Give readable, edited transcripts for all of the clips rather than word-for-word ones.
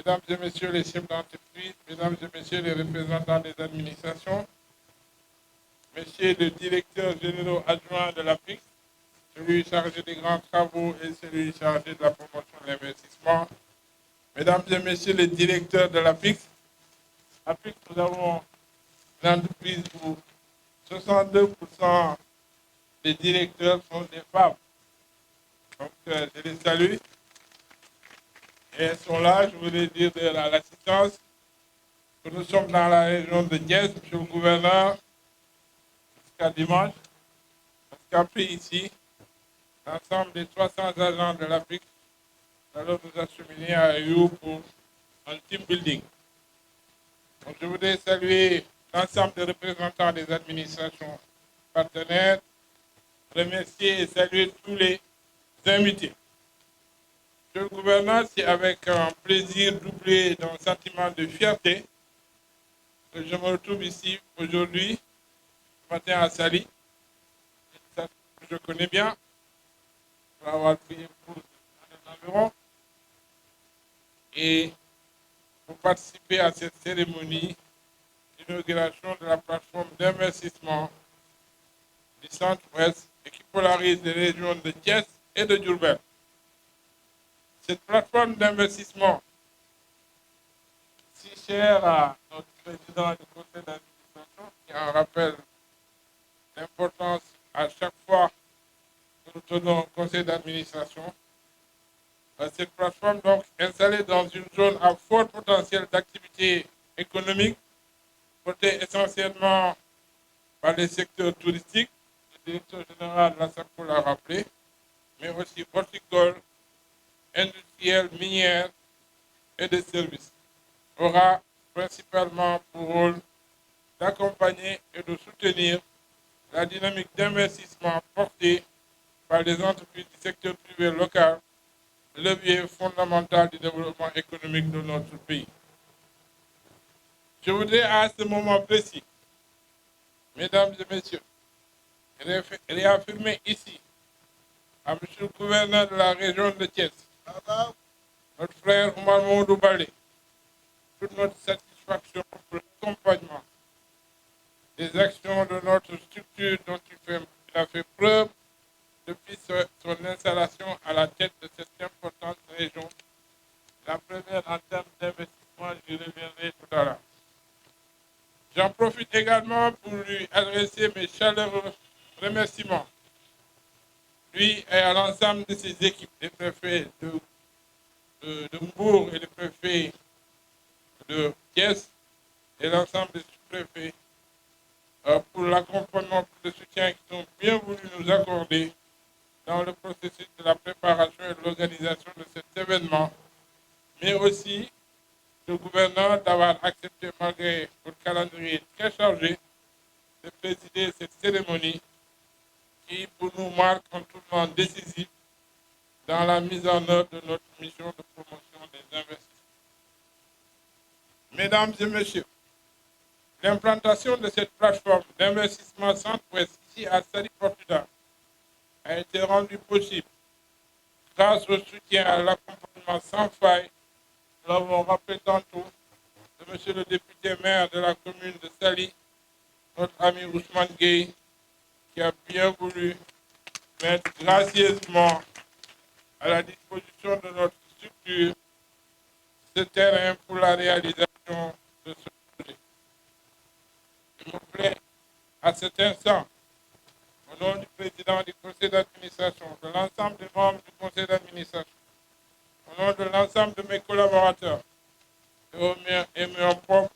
Mesdames et messieurs les chefs d'entreprise, mesdames et messieurs les représentants des administrations, messieurs le directeur général adjoint de l'APIX, celui chargé des grands travaux et celui chargé de la promotion de l'investissement, mesdames et messieurs les directeurs de l'APIX, nous avons une entreprise où 62% des directeurs sont des femmes. Donc, je les salue. Et elles sont là, je voulais dire à l'assistance que nous sommes dans la région de Diès, monsieur le gouverneur, jusqu'à dimanche, parce qu'après ici, l'ensemble des 300 agents de l'Afrique, nous allons nous acheminer à Rio pour un team building. Donc, je voudrais saluer l'ensemble des représentants des administrations partenaires, remercier et saluer tous les invités. Monsieur le gouverneur, c'est avec un plaisir doublé d'un sentiment de fierté que je me retrouve ici aujourd'hui, ce matin à Sali. Ça, je connais bien, pour avoir prié pour les environs. Et pour participer à cette cérémonie d'inauguration de la plateforme d'investissement du Centre-Ouest et qui polarise les régions de Thiès et de Diourbel. Cette plateforme d'investissement, si chère à notre président du conseil d'administration, qui en rappelle l'importance à chaque fois que nous tenons un conseil d'administration, cette plateforme donc installée dans une zone à fort potentiel d'activité économique, portée essentiellement par les secteurs touristiques, le directeur général Lassapo l'a rappelé, mais aussi horticole, industriel, minière et de services, aura principalement pour rôle d'accompagner et de soutenir la dynamique d'investissement portée par les entreprises du secteur privé local, levier fondamental du développement économique de notre pays. Je voudrais à ce moment précis, mesdames et messieurs, réaffirmer ici à M. le gouverneur de la région de Thiès, notre frère Oumar Mamadou Balé, toute notre satisfaction pour l'accompagnement des actions de notre structure dont il a fait preuve depuis son installation à la tête de cette importante région, la première en termes d'investissement, j'y reviendrai tout à l'heure. J'en profite également pour lui adresser mes chaleureux remerciements, lui et à l'ensemble de ses équipes, les préfets de Mbourg et les préfets de Thiès et l'ensemble des sous-préfets pour l'accompagnement, pour le soutien qu'ils ont bien voulu nous accorder dans le processus de la préparation et de l'organisation de cet événement, mais aussi le gouverneur d'avoir accepté, malgré votre calendrier très chargé, de présider cette cérémonie qui, pour nous, marque un tournant décisif dans la mise en œuvre de notre mission de promotion des investissements. Mesdames et messieurs, l'implantation de cette plateforme d'investissement Centre-Ouest ici à Saly Portudal a été rendue possible grâce au soutien à l'accompagnement sans faille, nous l'avons rappelé tantôt, de M. le député maire de la commune de Saly, notre ami Ousmane Gueye, qui a bien voulu mettre gracieusement à la disposition de notre structure ce terrain pour la réalisation de ce projet. Il me plaît à cet instant, au nom du président du conseil d'administration, de l'ensemble des membres du conseil d'administration, au nom de l'ensemble de mes collaborateurs et mes propres,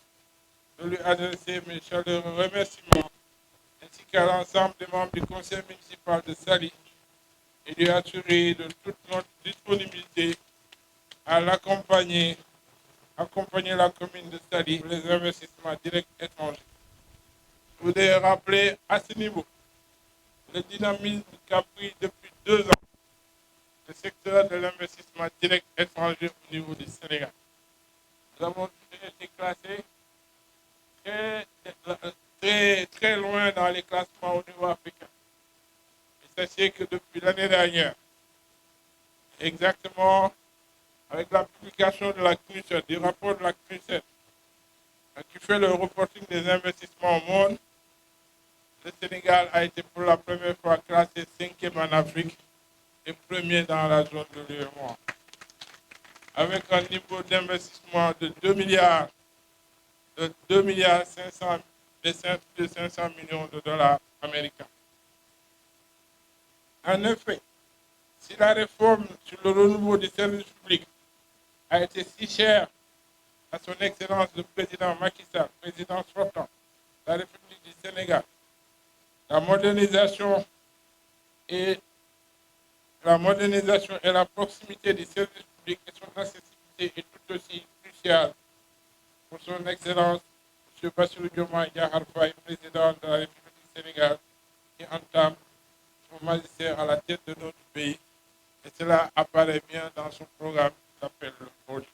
de lui adresser mes chaleureux remerciements, ainsi qu'à l'ensemble des membres du conseil municipal de Saly, et lui assurer de toute notre disponibilité à l'accompagner, accompagner la commune de Saly pour les investissements directs étrangers. Je voudrais rappeler à ce niveau le dynamisme qu'a pris depuis 2 ans le secteur de l'investissement direct étranger au niveau du Sénégal. Nous avons été classés très loin dans les classements au niveau africain. Et sachez que depuis l'année dernière, exactement avec la publication de la CNUSET, du rapport de la CNUSET, qui fait le reporting des investissements au monde, le Sénégal a été pour la première fois classé 5e en Afrique et premier dans la zone de l'UEMOA, avec un niveau d'investissement de 2 milliards 500 millions de dollars américains. En effet, si la réforme sur le renouveau des services publics a été si chère à son Excellence le président Macky Sall, président sortant de la République du Sénégal, la modernisation et la proximité des services publics et son accessibilité est tout aussi cruciale pour son Excellence M. Bassirou Diomaye Diakhar Faye, président de la République du Sénégal, qui entame son magistère à la tête de notre pays. Et cela apparaît bien dans son programme qui s'appelle le projet.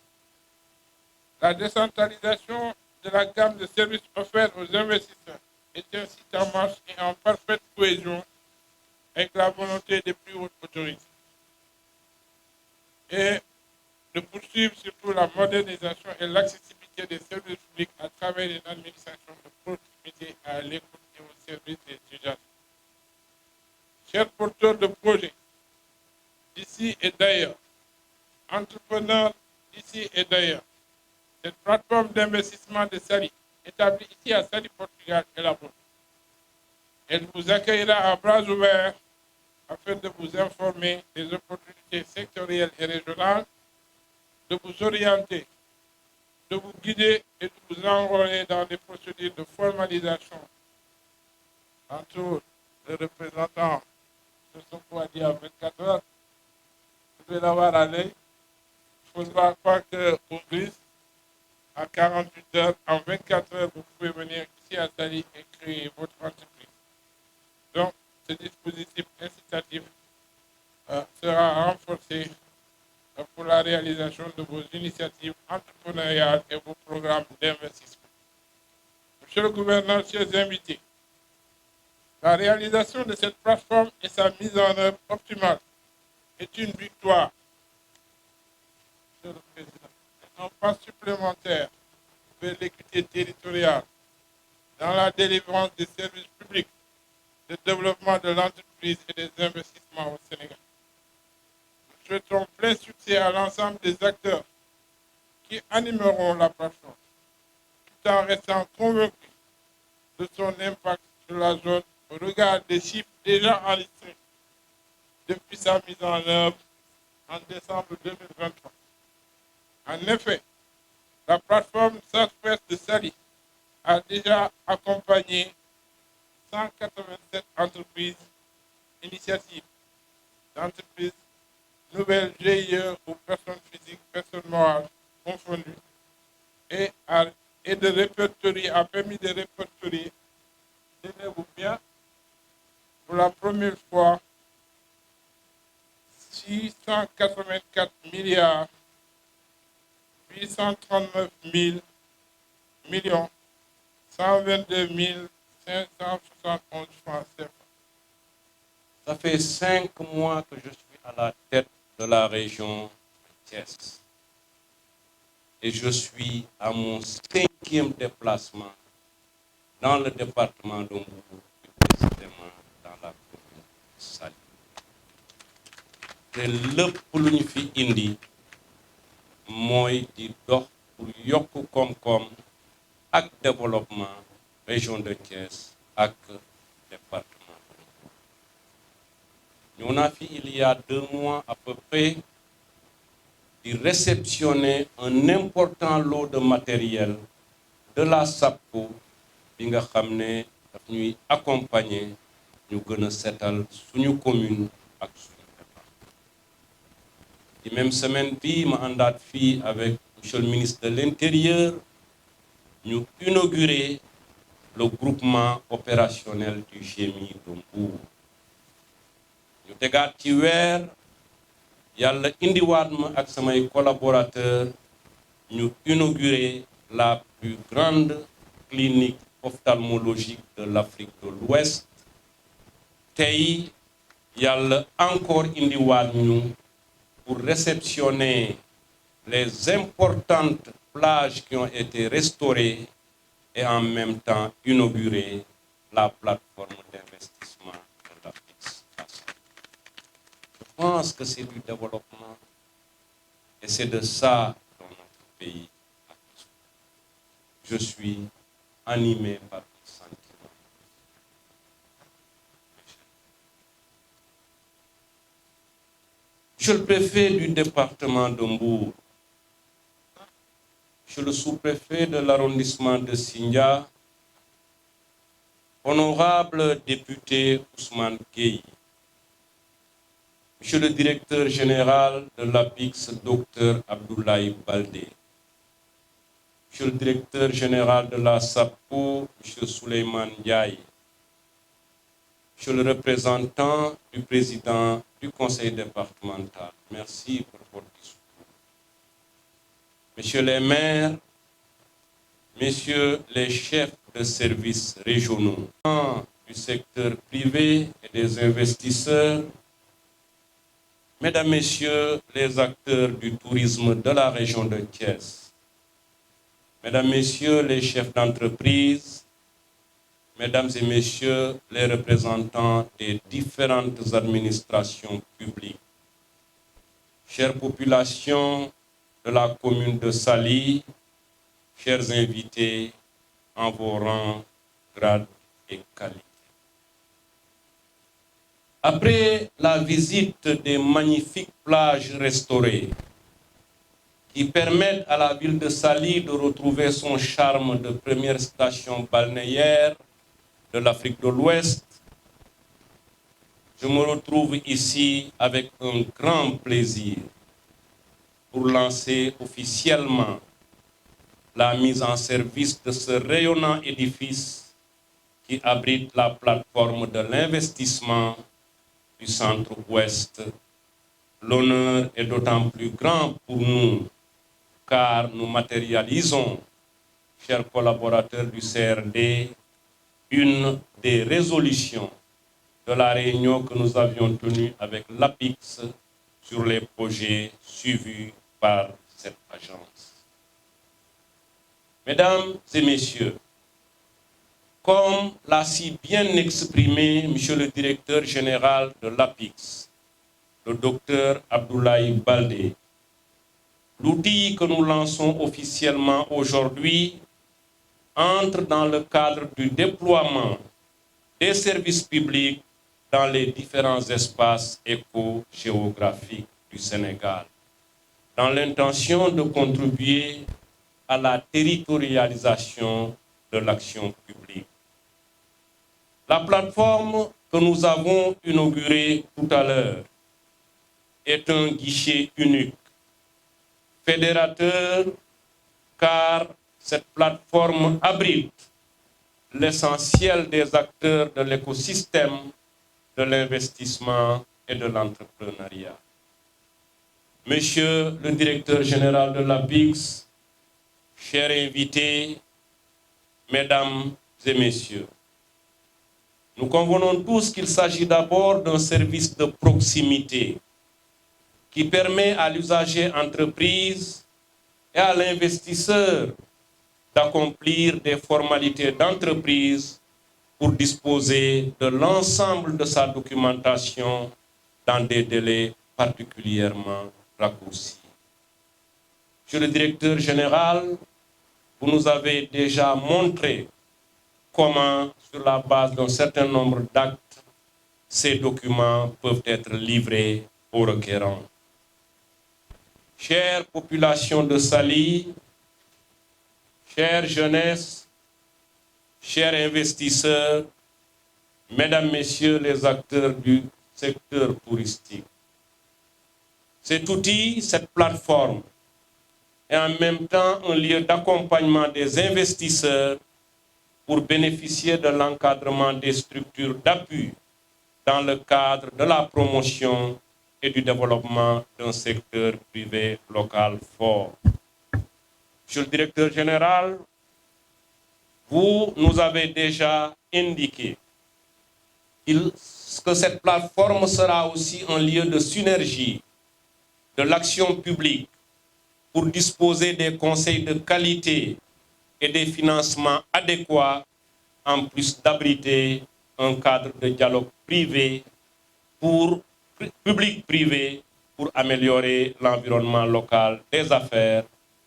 La décentralisation de la gamme de services offerts aux investisseurs est ainsi en marche et en parfaite cohésion avec la volonté des plus hautes autorités. Et de poursuivre surtout la modernisation et l'accessibilité des services publics à travers une administration de proximité à l'écoute et au service des usagers. Chers porteurs de projets, d'ici et d'ailleurs, entrepreneurs d'ici et d'ailleurs, cette plateforme d'investissement de Sali, établie ici à Sali, Portugal, est la vôtre. Elle vous accueillera à bras ouverts afin de vous informer des opportunités sectorielles et régionales, de vous orienter, de vous guider et de vous enrôler dans des procédures de formalisation. Entre autres, les représentants se sont quoi dire à 24 heures. Vous devez l'avoir à l'œil. Il ne faut pas croire qu'on glisse. À 48 heures, en 24 heures, vous pouvez venir ici à Sali et créer votre entreprise. Donc, ce dispositif incitatif sera renforcé pour la réalisation de vos initiatives entrepreneuriales et vos programmes d'investissement. Monsieur le gouverneur, chers invités, la réalisation de cette plateforme et sa mise en œuvre optimale est une victoire. Monsieur le Président, un pas supplémentaire vers l'équité territoriale dans la délivrance des services publics, le développement de l'entreprise et des investissements au Sénégal. Nous souhaitons plein succès à l'ensemble des acteurs qui animeront la plateforme, tout en restant convaincus de son impact sur la zone au regard des chiffres déjà enregistrés depuis sa mise en œuvre en décembre 2023. En effet, la plateforme Southwest de Sali a déjà accompagné 187 entreprises, initiatives d'entreprises, nouvelles GIE ou personnes physiques, personnes morales confondues, et de répertorier, a permis de répertorier, tenez-vous bien, pour la première fois, 684 milliards 839 000 millions 122 571 francs CFA. Ça fait 5 mois que je suis à la tête de la région de Thiès. Et je suis à mon 5e déplacement dans le département d'Ombourg, plus précisément dans la commune de Sali. te lépp lu ñu fi indi mooy di dox pour yokk koom-koom ak développement région de Thiès ak département. Nous on a fait il y a 2 mois à peu près de réceptionner un important lot de matériel de la SAPCO bi nga xam ne daf ñuy accompagner ñu gën a seetal suñu commune ak suñu département. Di même semaine bi ma àndaat fii avec monsieur le ministre de l'Intérieur ñu inauguré le groupement opérationnel du GMI de Mbour. ñu tegaat ci weer yàlla indiwaat ma ak samay collaborateurs ñu inauguré la plus grande clinique ophtalmologique de l'Afrique de l'Ouest. Tey yàlla encore indiwaat ñu pour réceptionner les importantes plages qui ont été restaurées et en même temps inaugurer la plateforme d'investissement de l'APIX. Je pense que c'est du développement et c'est de ça dont notre pays a besoin. Je suis animé par ce sentiment. Monsieur le préfet du département de Mbour, monsieur le sous-préfet de l'arrondissement de Sindia, honorable député Ousmane Gueye, monsieur le directeur général de l'APIX, Dr Abdoulaye Baldé, monsieur le directeur général de la SAPCO, monsieur Souleymane Ndiaye, monsieur le représentant du président du conseil départemental, merci pour votre discours. Messieurs les maires, messieurs les chefs de services régionaux du secteur privé et des investisseurs, mesdames, messieurs les acteurs du tourisme de la région de Thiès, mesdames, messieurs les chefs d'entreprise, mesdames et messieurs les représentants des différentes administrations publiques, chères populations de la commune de Saly, chers invités en vos rangs, grades et qualités. Après la visite des magnifiques plages restaurées qui permettent à la ville de Saly de retrouver son charme de première station balnéaire de l'Afrique de l'Ouest, je me retrouve ici avec un grand plaisir pour lancer officiellement la mise en service de ce rayonnant édifice qui abrite la plateforme de l'investissement du Centre-Ouest. L'honneur est d'autant plus grand pour nous car nous matérialisons, chers collaborateurs du CRD, une des résolutions de la réunion que nous avions tenue avec l'APIX sur les projets suivis par cette agence. Mesdames et messieurs, comme l'a si bien exprimé monsieur le directeur général de l'APIX, le docteur Abdoulaye Baldé, l'outil que nous lançons officiellement aujourd'hui entre dans le cadre du déploiement des services publics dans les différents espaces éco-géographiques du Sénégal, dans l'intention de contribuer à la territorialisation de l'action publique. La plateforme que nous avons inaugurée tout à l'heure est un guichet unique, fédérateur, car cette plateforme abrite l'essentiel des acteurs de l'écosystème de l'investissement et de l'entrepreneuriat. Monsieur le directeur général de l'APIX, chers invités, mesdames et messieurs, nous convenons tous qu'il s'agit d'abord d'un service de proximité qui permet à l'usager entreprise et à l'investisseur d'accomplir des formalités d'entreprise pour disposer de l'ensemble de sa documentation dans des délais particulièrement raccourcis. Monsieur le directeur général, vous nous avez déjà montré comment, sur la base d'un certain nombre d'actes, ces documents peuvent être livrés aux requérants. Chère population de Saly, chère jeunesse, chers investisseurs, mesdames, messieurs les acteurs du secteur touristique, cet outil, cette plateforme, est en même temps un lieu d'accompagnement des investisseurs pour bénéficier de l'encadrement des structures d'appui dans le cadre de la promotion et du développement d'un secteur privé local fort. Monsieur le directeur général, vous nous avez déjà indiqué que cette plateforme sera aussi un lieu de synergie de l'action publique pour disposer des conseils de qualité et des financements adéquats, en plus d'abriter un cadre de dialogue public-privé pour améliorer l'environnement local des affaires.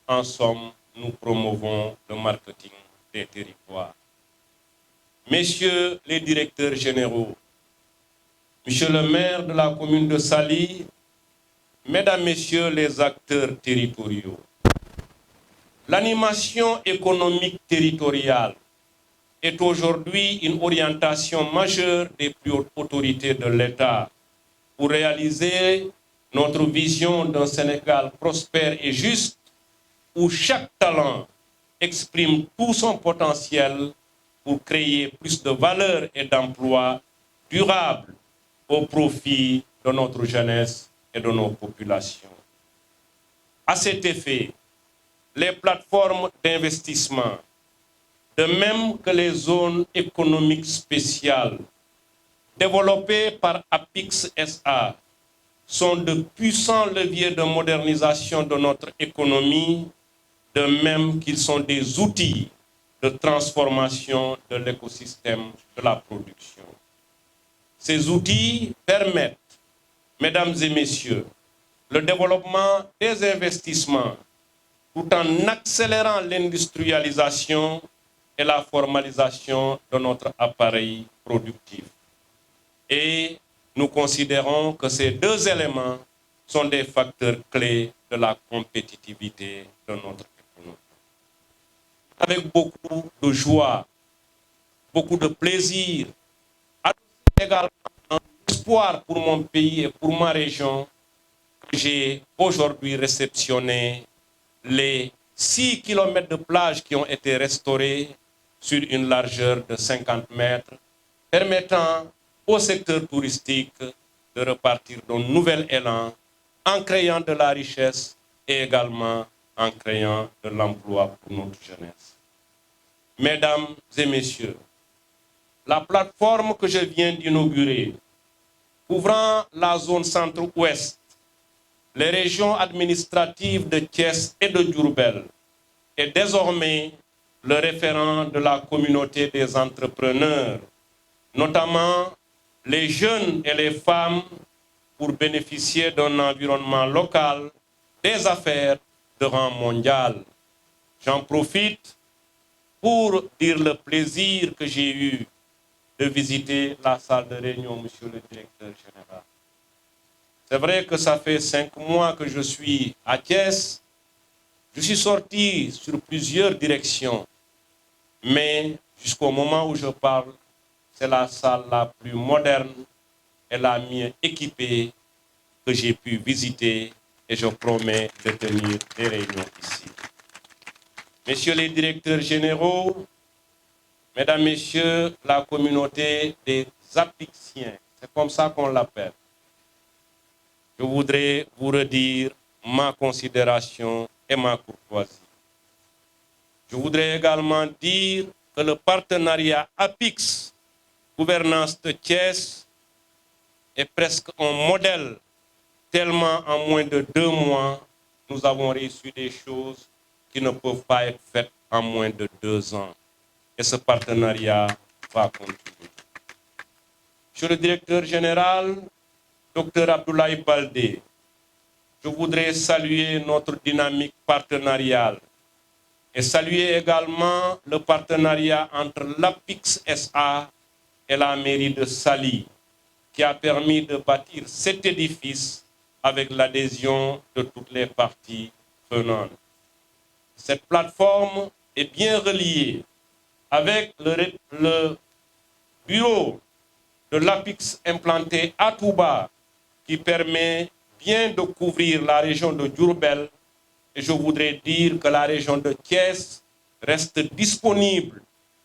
En somme, nous promouvons le marketing des territoires. Messieurs les directeurs généraux, Monsieur le maire de la commune de Saly, Mesdames, Messieurs les acteurs territoriaux, l'animation économique territoriale est aujourd'hui une orientation majeure des plus hautes autorités de l'État pour réaliser notre vision d'un Sénégal prospère et juste où chaque talent exprime tout son potentiel pour créer plus de valeur et d'emplois durables au profit de notre jeunesse et de nos populations. À cet effet, les plateformes d'investissement, de même que les zones économiques spéciales développées par APIX SA, sont de puissants leviers de modernisation de notre économie, de même qu'ils sont des outils de transformation de l'écosystème de la production. Ces outils permettent, Mesdames et Messieurs, le développement des investissements tout en accélérant l'industrialisation et la formalisation de notre appareil productif. Et nous considérons que ces deux éléments sont des facteurs clés de la compétitivité de notre économie. Avec beaucoup de joie, beaucoup de plaisir, également un espoir pour mon pays et pour ma région, que j'ai aujourd'hui réceptionné les 6 kilomètres de plage qui ont été restaurés sur une largeur de 50 mètres, permettant au secteur touristique de repartir d'un nouvel élan en créant de la richesse et également en créant de l'emploi pour notre jeunesse. Mesdames et Messieurs, la plateforme que je viens d'inaugurer, couvrant la zone centre-ouest, les régions administratives de Thiès et de Diourbel, est désormais le référent de la communauté des entrepreneurs, notamment les jeunes et les femmes, pour bénéficier d'un environnement local, des affaires de rang mondial. J'en profite pour dire le plaisir que j'ai eu de visiter la salle de réunion, Monsieur le Directeur général. C'est vrai que ça fait 5 mois que je suis à Thiès. Je suis sorti sur plusieurs directions, mais jusqu'au moment où je parle, c'est la salle la plus moderne et la mieux équipée que j'ai pu visiter et je promets de tenir des réunions ici. Messieurs les directeurs généraux, Mesdames, Messieurs, la communauté des Apixiens, c'est comme ça qu'on l'appelle. Je voudrais vous redire ma considération et ma courtoisie. Je voudrais également dire que le partenariat APIX, gouvernance de Thiès, est presque un modèle, tellement en moins de 2 mois, nous avons réussi des choses qui ne peuvent pas être faites en moins de 2 ans. Et ce partenariat va continuer. Monsieur le directeur général, Dr Abdoulaye Baldé, je voudrais saluer notre dynamique partenariale et saluer également le partenariat entre l'APIX SA et la mairie de Saly, qui a permis de bâtir cet édifice avec l'adhésion de toutes les parties prenantes. Cette plateforme est bien reliée avec le bureau de l'APIX implanté à Touba, qui permet bien de couvrir la région de Diourbel, et je voudrais dire que la région de Thiès reste disponible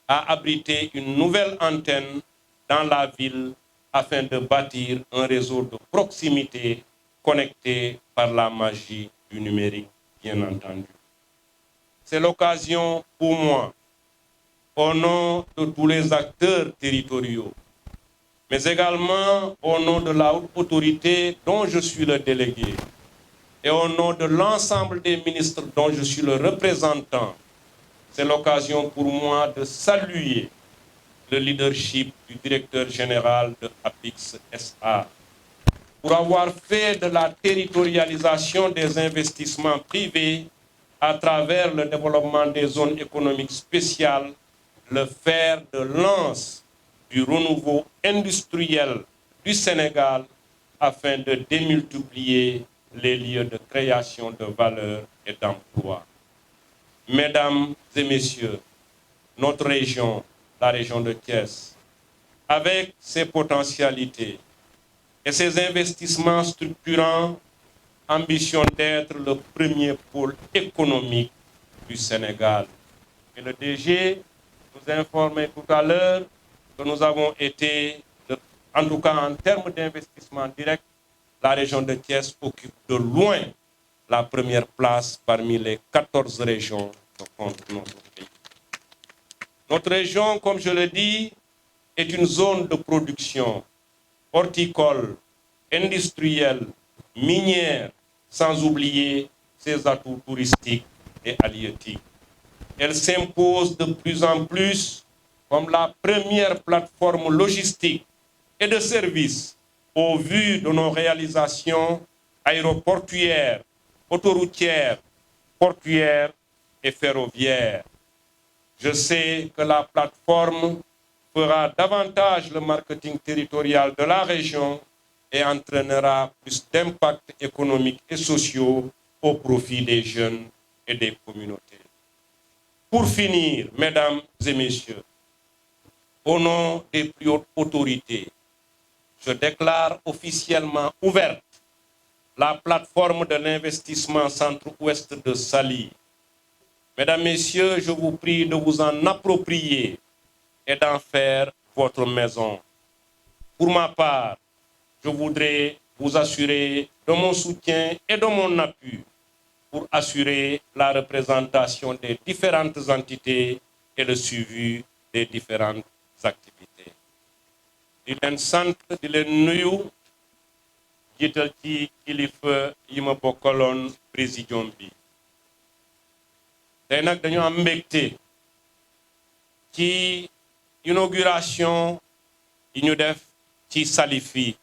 à abriter une nouvelle antenne dans la ville afin de bâtir un réseau de proximité connecté par la magie du numérique, bien entendu. C'est l'occasion pour moi, au nom de tous les acteurs territoriaux, mais également au nom de la haute autorité dont je suis le délégué, et au nom de l'ensemble des ministres dont je suis le représentant, c'est l'occasion pour moi de saluer le leadership du directeur général de APIX SA pour avoir fait de la territorialisation des investissements privés à travers le développement des zones économiques spéciales le fer de lance du renouveau industriel du Sénégal afin de démultiplier les lieux de création de valeur et d'emploi. Mesdames et messieurs, notre région, la région de Thiès, avec ses potentialités et ses investissements structurants, ambitionne d'être le premier pôle économique du Sénégal. Et le DG nous informait tout à l'heure que nous avons été, en tout cas en termes d'investissement direct, la région de Thiès occupe de loin la première place parmi les 14 régions que compte notre pays. Notre région, comme je le dis, est une zone de production horticole, industrielle, minière, sans oublier ses atouts touristiques et halieutiques. Elle s'impose de plus en plus comme la première plateforme logistique et de services au vu de nos réalisations aéroportuaires, autoroutières, portuaires et ferroviaires. Je sais que la plateforme fera davantage le marketing territorial de la région et entraînera plus d'impacts économiques et sociaux au profit des jeunes et des communautés. Pour finir, mesdames et messieurs, au nom des plus hautes autorités, je déclare officiellement ouverte la plateforme de l'investissement centre-ouest de Saly. Mesdames, messieurs, je vous prie de vous en approprier et d'en faire votre maison. Pour ma part, je voudrais vous assurer de mon soutien et de mon appui pour assurer la représentation des différentes entités et le suivi des différentes activités. di leen sant di leen nuyu jiital ci kilifa yi ma bokkaloon présidium bi tey nag dañu am mbégte ci inauguration yi ñu def ci Saly fii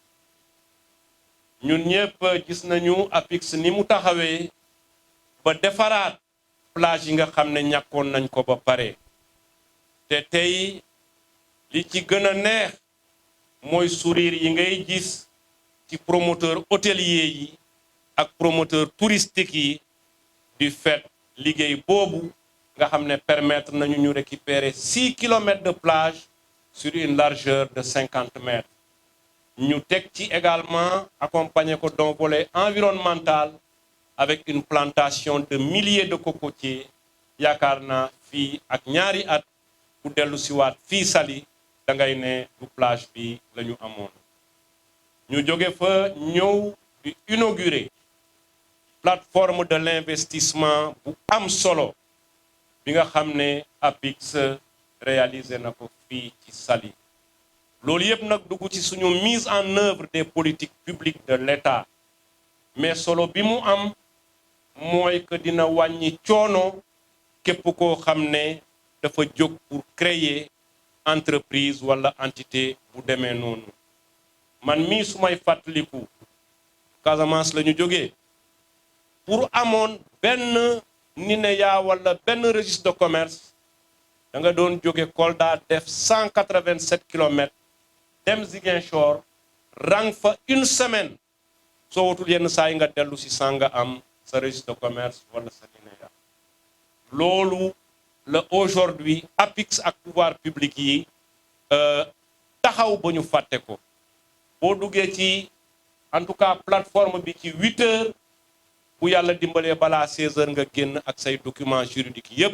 ñun ñëpp gis nañu APIX ni mu taxawee ba defaraat plage yi nga xam ne ñàkkoon nañ ko ba pare te tey li ci gën a neex mooy sourire yi ngay gis ci promoteur hôtelier yi ak promoteur touristique yi du fait liggéey boobu nga xam ne permettre nañu ñu récupérer 6 kilomètres de plage sur une largeur de 50 mètres ñu teg ci également accompagner ko d'un volet environnemental avec une plantation de milliers de cocotiers yaakaar naa fii ak ñaari at ku dellu siwaat fii Saly da ngay ne du plage bi la ñu amoon ñu jóge fa ñëw di inaugurer plateforme de l'investissement bu am solo bi nga xam ne APIX réalisé na ko fii ci Saly loolu yëpp nag dugg ci suñu mise en œuvre des politiques publiques de l'État mais solo bi mu am mooy que dina wàññi coono képp koo xam ne dafa jóg pour créer entreprise wala entité bu demee noonu man mii su may fàttaliku Casamance la ñu jógee pour amoon benn NINEA wala benn registre de commerce da nga doon jóge Kolda def 187 kilomètres dem Ziguinchor rang fa une semaine soo wutul yenn saa yi nga dellu si sanga am sa registre de commerce wala sa NINEA loolu la aujourd'hui APIX ak pouvoir public yi taxaw ba ñu fàtte ko boo duggee ci en tout cas plateforme bi ci 8 heures bu yàlla dimbalee balaa 16 heures nga génn ak say documents juridiques yépp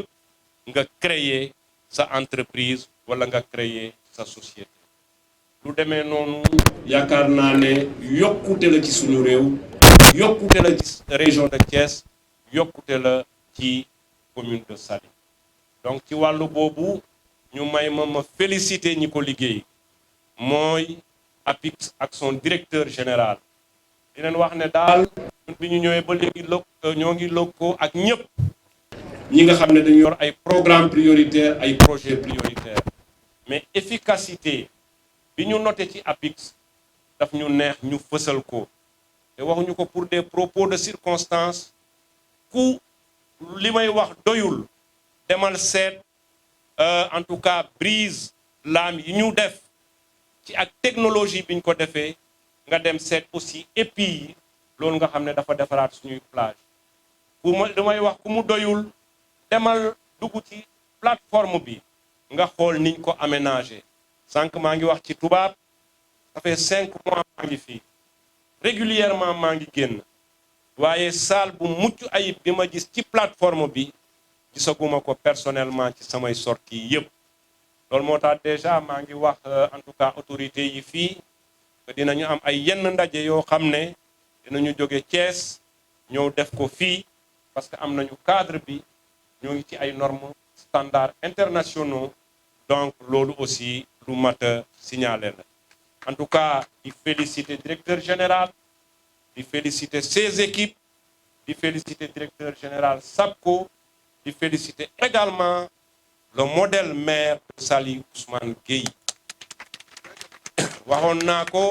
nga créer sa entreprise wala nga créer sa société lu demee noonu yaakaar naa ne yokkute la ci suñu réew yokkute la ci région de Thiès yokkute la ci commune de Saly donc ci wàllu boobu ñu may ma féliciter ñi ko liggéey mooy APIX ak son directeur général di leen wax ne daal bi ñu ñëwee ba léegi ñoo ngi lëkkoo ak ñëpp ñi nga xam ne dañu yor ay programme prioritaire ay projet prioritaire mais efficacité bi ñu noté ci APIX daf ñu neex ñu fësal ko te waxuñu ko pour des propos de circonstance ku li may wax doyul demal seet en tout cas brise lames yi ñu def ci ak technologie bi ñu ko defee nga dem seet aussi épi yi loolu nga xam ne dafa defaraat suñuy plage ku ma damay wax ku mu doyul demal dugg ci plateforme bi nga xool niñ ko aménagé sànq maa ngi wax ci tubaab ça fait 5 mois maa ngi fii régulièrement maa ngi génn waaye salle bu mucc ayib bi ma gis ci plateforme bi gisaguma ko personnellement ci samay sorties yëpp loolu moo tax déjà maa ngi wax en tout cas autorités yi fii que dinañu am ay yenn ndaje yoo xam ne dinañu jóge Thiès ñëw def ko fii parce que am nañu cadre bi ñoo ngi ci ay normes standards internationaux donc loolu aussi lu mat a signaler la en tout cas di féliciter directeur général di féliciter ses équipes di féliciter directeur général SAPCO di féliciter également le modèle maire de Saly Ousmane Gueye waxoon naa ko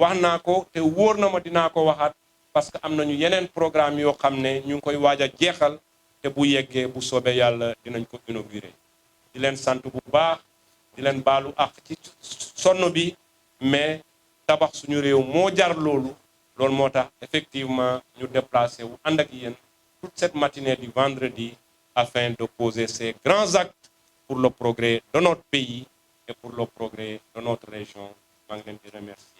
wax naa ko te wóor na ma dinaa ko waxaat parce que am nañu yeneen programme yoo xam ne ñu ngi koy waaj a jeexal te bu yeggee bu soobee yàlla dinañ ko inaugurer di leen sant bu baax di leen baalu ak ci sonn bi mais tabax suñu réew moo jar loolu moo tax effectivement ñu déplacé wu ànd ak yéen toute cette matinée du vendredi afin de poser ces grands actes pour le progrès de notre pays et pour le progrès de notre région maa ngi leen di remercier